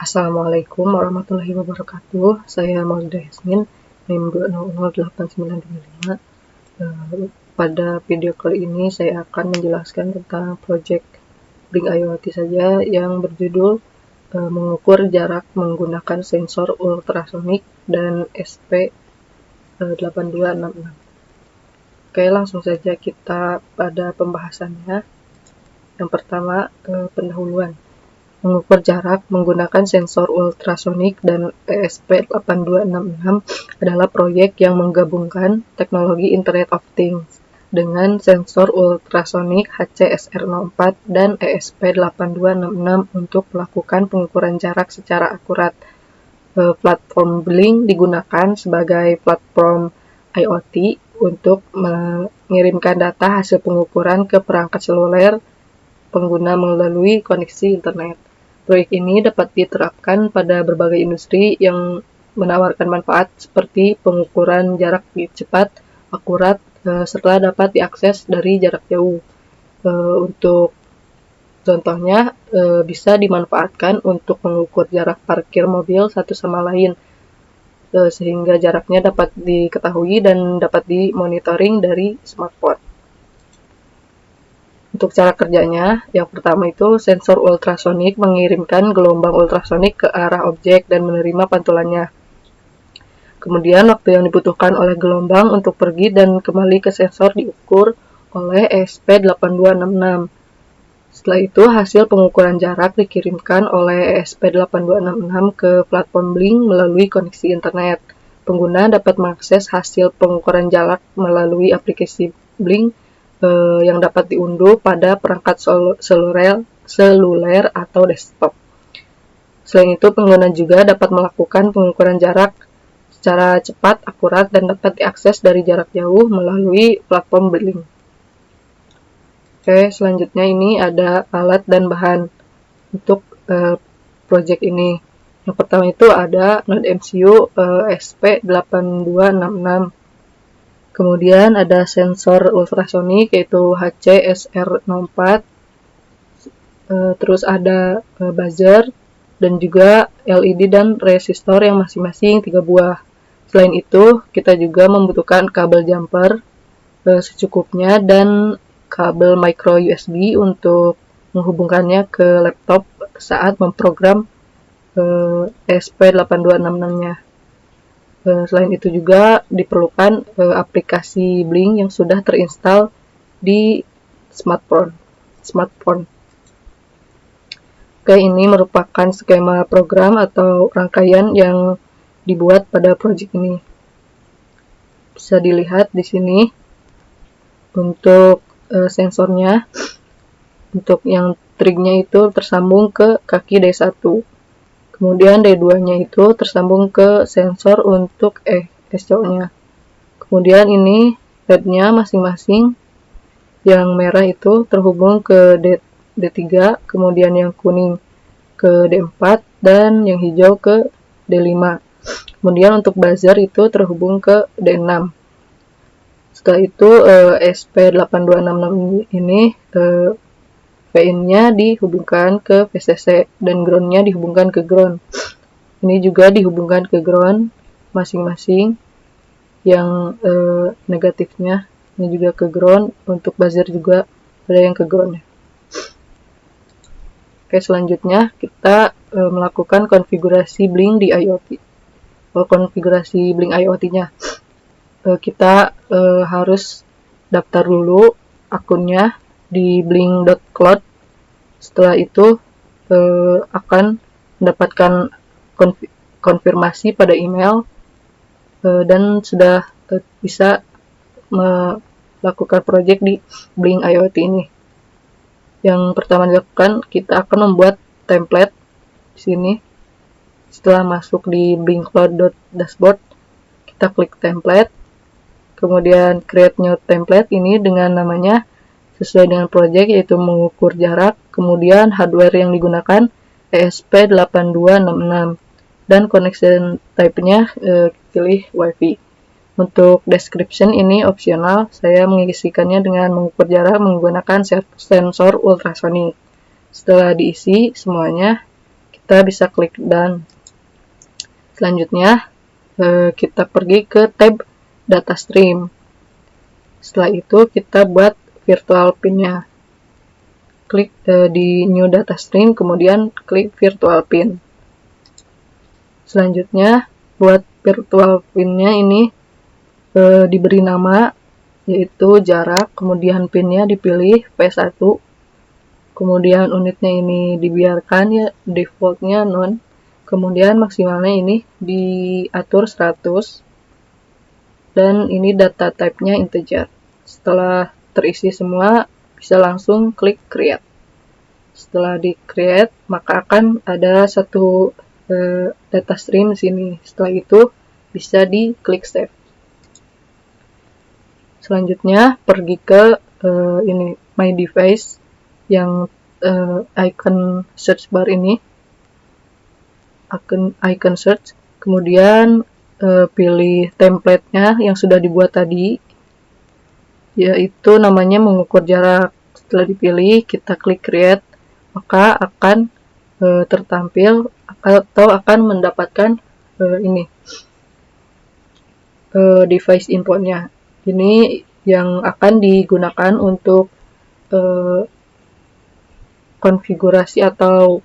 Assalamualaikum warahmatullahi wabarakatuh. Saya Maulida Yasmin, NIM 2008925. Pada video kali ini saya akan menjelaskan tentang project Blink IoT saja yang berjudul mengukur jarak menggunakan sensor ultrasonik dan SP8266. Oke, langsung saja kita pada pembahasannya. Yang pertama, pendahuluan. Mengukur jarak menggunakan sensor ultrasonik dan ESP8266 adalah proyek yang menggabungkan teknologi Internet of Things dengan sensor ultrasonik HCSR04 dan ESP8266 untuk melakukan pengukuran jarak secara akurat. Platform Blink digunakan sebagai platform IoT untuk mengirimkan data hasil pengukuran ke perangkat seluler pengguna melalui koneksi internet. Proyek ini dapat diterapkan pada berbagai industri yang menawarkan manfaat seperti pengukuran jarak cepat, akurat, serta dapat diakses dari jarak jauh. Untuk contohnya, bisa dimanfaatkan untuk mengukur jarak parkir mobil satu sama lain, sehingga jaraknya dapat diketahui dan dapat dimonitoring dari smartphone. Untuk cara kerjanya, yang pertama itu sensor ultrasonik mengirimkan gelombang ultrasonik ke arah objek dan menerima pantulannya. Kemudian waktu yang dibutuhkan oleh gelombang untuk pergi dan kembali ke sensor diukur oleh ESP8266. Setelah itu hasil pengukuran jarak dikirimkan oleh ESP8266 ke platform Blink melalui koneksi internet. Pengguna dapat mengakses hasil pengukuran jarak melalui aplikasi Blink yang dapat diunduh pada perangkat seluler atau desktop. Selain itu, pengguna juga dapat melakukan pengukuran jarak secara cepat, akurat, dan dapat diakses dari jarak jauh melalui platform Blink. Oke, selanjutnya ini ada alat dan bahan untuk project ini. Yang pertama itu ada Node MCU SP8266. Kemudian ada sensor ultrasonik yaitu HCSR04. Terus ada buzzer dan juga LED dan resistor yang masing-masing 3 buah. Selain itu, kita juga membutuhkan kabel jumper secukupnya dan kabel micro USB untuk menghubungkannya ke laptop saat memprogram ESP8266-nya. Selain itu juga diperlukan aplikasi Blink yang sudah terinstall di smartphone. Oke, ini merupakan skema program atau rangkaian yang dibuat pada project ini. Bisa dilihat di sini untuk sensornya, untuk yang trignya itu tersambung ke kaki D1. Kemudian D2-nya itu tersambung ke sensor untuk SCO-nya. Kemudian ini LED-nya masing-masing, yang merah itu terhubung ke D3, kemudian yang kuning ke D4, dan yang hijau ke D5. Kemudian untuk buzzer itu terhubung ke D6. Setelah itu SP8266 ini PIN-nya dihubungkan ke VCC dan ground-nya dihubungkan ke ground. Ini juga dihubungkan ke ground masing-masing. Yang negatifnya ini juga ke ground, untuk buzzer juga ada yang ke ground. Oke, selanjutnya kita melakukan konfigurasi Blink di IoT. Konfigurasi Blink IoT-nya. Kita harus daftar dulu akunnya di blink.cloud. Setelah itu akan mendapatkan konfirmasi pada email dan sudah bisa melakukan project di Blink IoT ini. Yang pertama dilakukan, kita akan membuat template di sini. Setelah masuk di blinkcloud.dashboard, kita klik template, kemudian create new template ini dengan namanya sesuai dengan project, yaitu mengukur jarak. Kemudian hardware yang digunakan ESP8266 dan connection type-nya pilih Wi-Fi. Untuk description ini opsional, saya mengisikannya dengan mengukur jarak menggunakan sensor ultrasonik. Setelah diisi semuanya, kita bisa klik done. Selanjutnya kita pergi ke tab data stream. Setelah itu kita buat virtual pin-nya. Klik di new data stream, kemudian klik virtual pin. Selanjutnya buat virtual pin-nya ini diberi nama, yaitu jarak, kemudian pin-nya dipilih P1, kemudian unitnya ini dibiarkan ya defaultnya non, kemudian maksimalnya ini diatur 100, dan ini data type-nya integer. Setelah terisi semua, bisa langsung klik create. Setelah di create, maka akan ada satu data stream di sini. Setelah itu bisa di klik save. Selanjutnya pergi ke ini my device yang icon search bar ini, icon search, kemudian pilih template-nya yang sudah dibuat tadi, yaitu namanya mengukur jarak. Setelah dipilih, kita klik create, maka akan tertampil atau akan mendapatkan ini device infonya. Ini yang akan digunakan untuk konfigurasi atau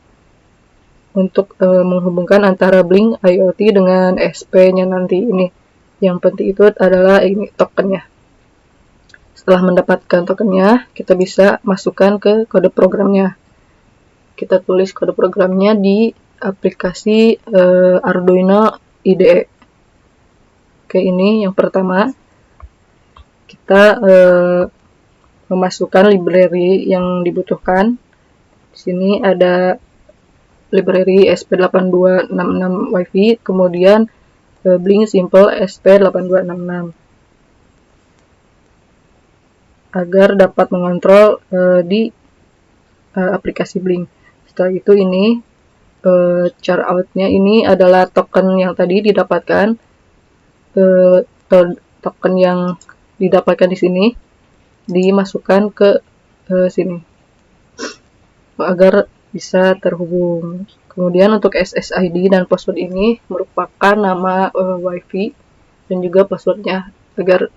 untuk menghubungkan antara Blink IoT dengan SP-nya nanti. Ini yang penting itu adalah ini tokennya. Setelah mendapatkan tokennya, kita bisa masukkan ke kode programnya. Kita tulis kode programnya di aplikasi Arduino IDE. Oke, ini yang pertama. Kita memasukkan library yang dibutuhkan. Di sini ada library SP8266 Wi-Fi, kemudian Blink Simple SP8266, agar dapat mengontrol di aplikasi Blink. Setelah itu ini char out-nya ini adalah token yang tadi didapatkan, token yang didapatkan di sini dimasukkan ke sini agar bisa terhubung. Kemudian untuk SSID dan password ini merupakan nama Wi-Fi dan juga passwordnya agar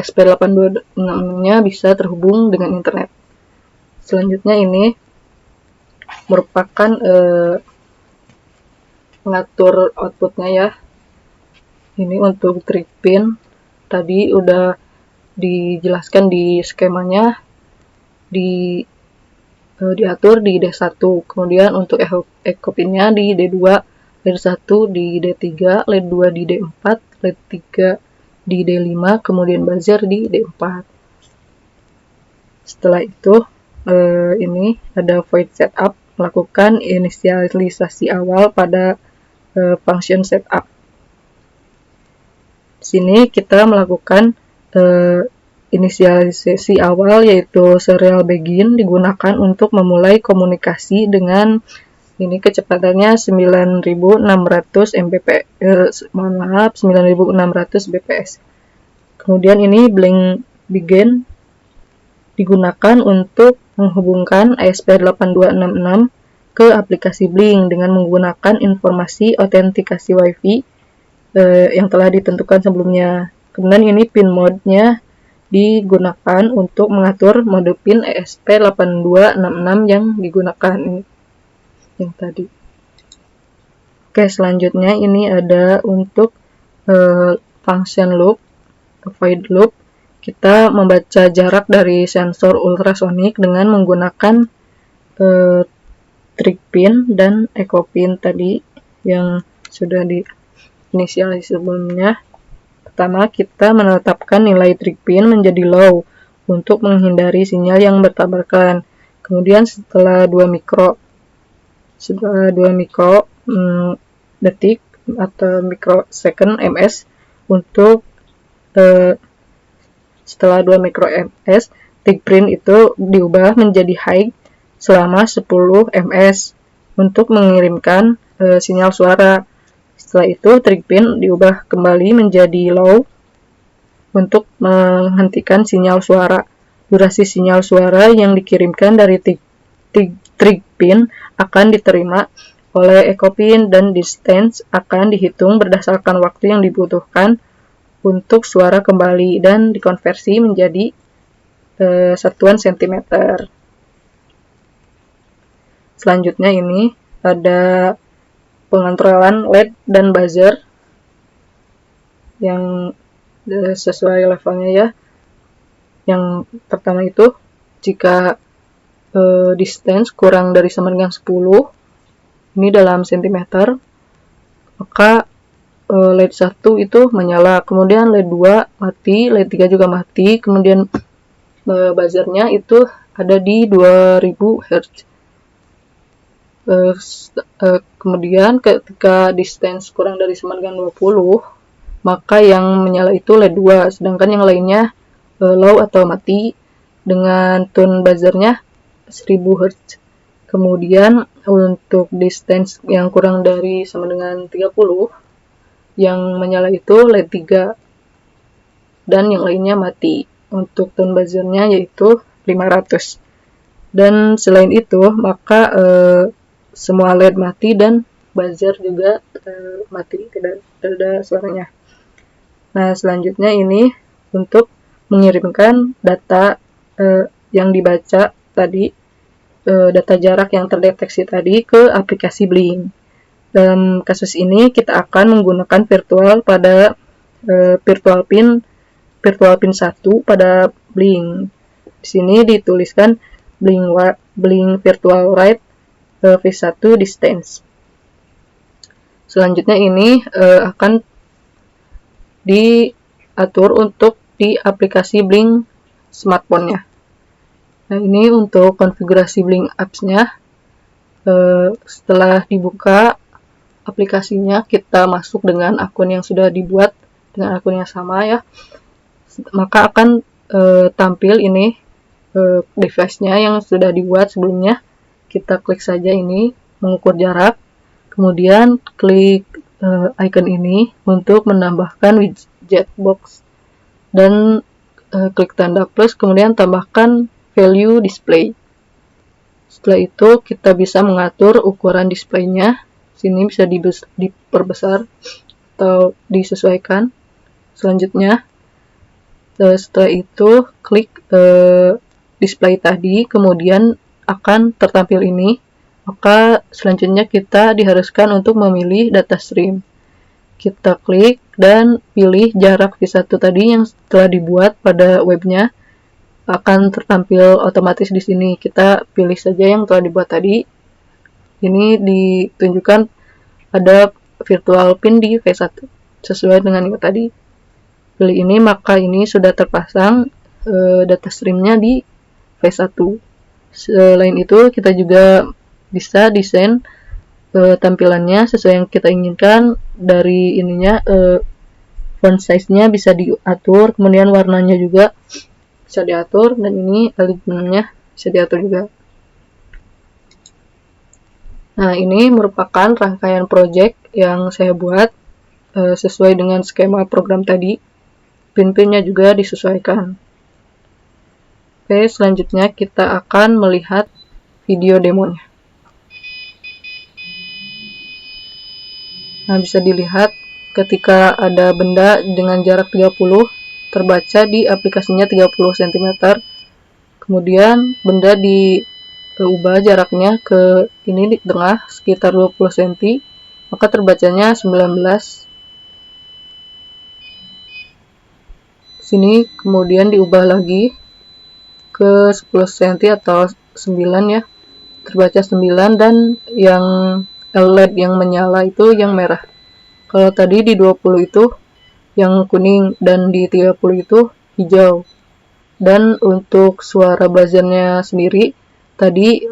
SP8266-nya bisa terhubung dengan internet. Selanjutnya ini merupakan mengatur outputnya ya. Ini untuk trig pin tadi udah dijelaskan di skemanya, diatur di D1, kemudian untuk echo pinnya di D2, LED 1 di D3, LED 2 di D4, LED 3 di D5, kemudian buzzer di D4. Setelah itu ini ada void setup, melakukan inisialisasi awal pada function setup. Di sini kita melakukan inisialisasi awal, yaitu serial begin digunakan untuk memulai komunikasi dengan ini kecepatannya 9600 Mbps, 9600 bps. Kemudian ini Blink begin digunakan untuk menghubungkan ESP8266 ke aplikasi Blink dengan menggunakan informasi autentikasi Wi-Fi yang telah ditentukan sebelumnya. Kemudian ini pin mode-nya digunakan untuk mengatur mode pin ESP8266 yang digunakan yang tadi. Oke, selanjutnya ini ada untuk function loop, void loop. Kita membaca jarak dari sensor ultrasonik dengan menggunakan trig pin dan echo pin tadi yang sudah diinisialisasi sebelumnya. Pertama, kita menetapkan nilai trig pin menjadi low untuk menghindari sinyal yang bertabrakan. Kemudian setelah 2 mikro detik atau microsecond ms, untuk setelah 2 mikro ms, trig pin itu diubah menjadi high selama 10 ms untuk mengirimkan sinyal suara. Setelah itu trig pin diubah kembali menjadi low untuk menghentikan sinyal suara. Durasi sinyal suara yang dikirimkan dari trig pin akan diterima oleh Ecopin dan distance akan dihitung berdasarkan waktu yang dibutuhkan untuk suara kembali dan dikonversi menjadi satuan sentimeter. Selanjutnya ini ada pengontrolan LED dan buzzer yang sesuai levelnya ya. Yang pertama itu jika distance kurang dari sama dengan 10 ini dalam sentimeter, maka LED 1 itu menyala, kemudian LED 2 mati, LED 3 juga mati, kemudian buzzernya itu ada di 2000 Hz. Kemudian ketika distance kurang dari sama dengan 20, maka yang menyala itu LED 2, sedangkan yang lainnya low atau mati dengan tone buzzernya 1000 Hz. Kemudian untuk distance yang kurang dari sama dengan 30, yang menyala itu LED 3 dan yang lainnya mati. Untuk tone buzzernya yaitu 500. Dan selain itu, maka semua LED mati dan buzzer juga mati, tidak ada suaranya. Nah, selanjutnya ini untuk mengirimkan data yang dibaca tadi, data jarak yang terdeteksi tadi ke aplikasi Blink. Dalam kasus ini kita akan menggunakan virtual pada virtual pin 1 pada Blink. Di sini dituliskan Blink virtual write v1 distance. Selanjutnya ini akan diatur untuk di aplikasi Blink smartphone-nya. Nah, ini untuk konfigurasi Blink apps-nya. Setelah dibuka aplikasinya, kita masuk dengan akun yang sudah dibuat dengan akun yang sama ya. Maka akan tampil ini device-nya yang sudah dibuat sebelumnya. Kita klik saja ini mengukur jarak, kemudian klik icon ini untuk menambahkan widget box dan klik tanda plus, kemudian tambahkan value display. Setelah itu kita bisa mengatur ukuran displaynya. Sini bisa diperbesar atau disesuaikan. Selanjutnya setelah itu klik display tadi, kemudian akan tertampil ini. Maka selanjutnya kita diharuskan untuk memilih data stream. Kita klik dan pilih jarak v1 tadi yang telah dibuat pada webnya, akan tertampil otomatis di sini. Kita pilih saja yang telah dibuat tadi. Ini ditunjukkan ada virtual pin di V1 sesuai dengan yang tadi. Pilih ini, maka ini sudah terpasang data streamnya di V1. Selain itu kita juga bisa desain tampilannya sesuai yang kita inginkan. Dari ininya font size-nya bisa diatur, kemudian warnanya juga bisa diatur, dan ini alignment-nya bisa diatur juga. Nah, ini merupakan rangkaian project yang saya buat sesuai dengan skema program tadi. Pin-pinnya juga disesuaikan. Oke, selanjutnya kita akan melihat video demonya. Nah, bisa dilihat ketika ada benda dengan jarak 30 terbaca di aplikasinya 30 cm. Kemudian benda diubah jaraknya ke ini di tengah sekitar 20 cm, maka terbacanya 19. Sini kemudian diubah lagi ke 10 cm atau 9 ya, terbaca 9, dan yang LED yang menyala itu yang merah. Kalau tadi di 20 itu yang kuning dan di 30 itu hijau. Dan untuk suara buzzernya sendiri tadi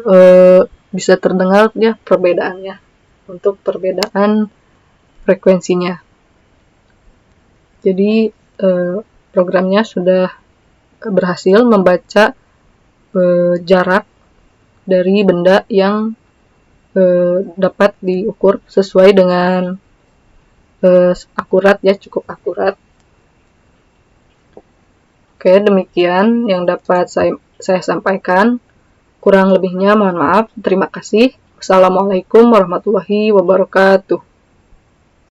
bisa terdengar ya perbedaannya untuk perbedaan frekuensinya. Jadi programnya sudah berhasil membaca jarak dari benda yang dapat diukur sesuai dengan akurat ya, cukup akurat. Oke, demikian yang dapat saya sampaikan. Kurang lebihnya mohon maaf. Terima kasih. Wassalamualaikum warahmatullahi wabarakatuh.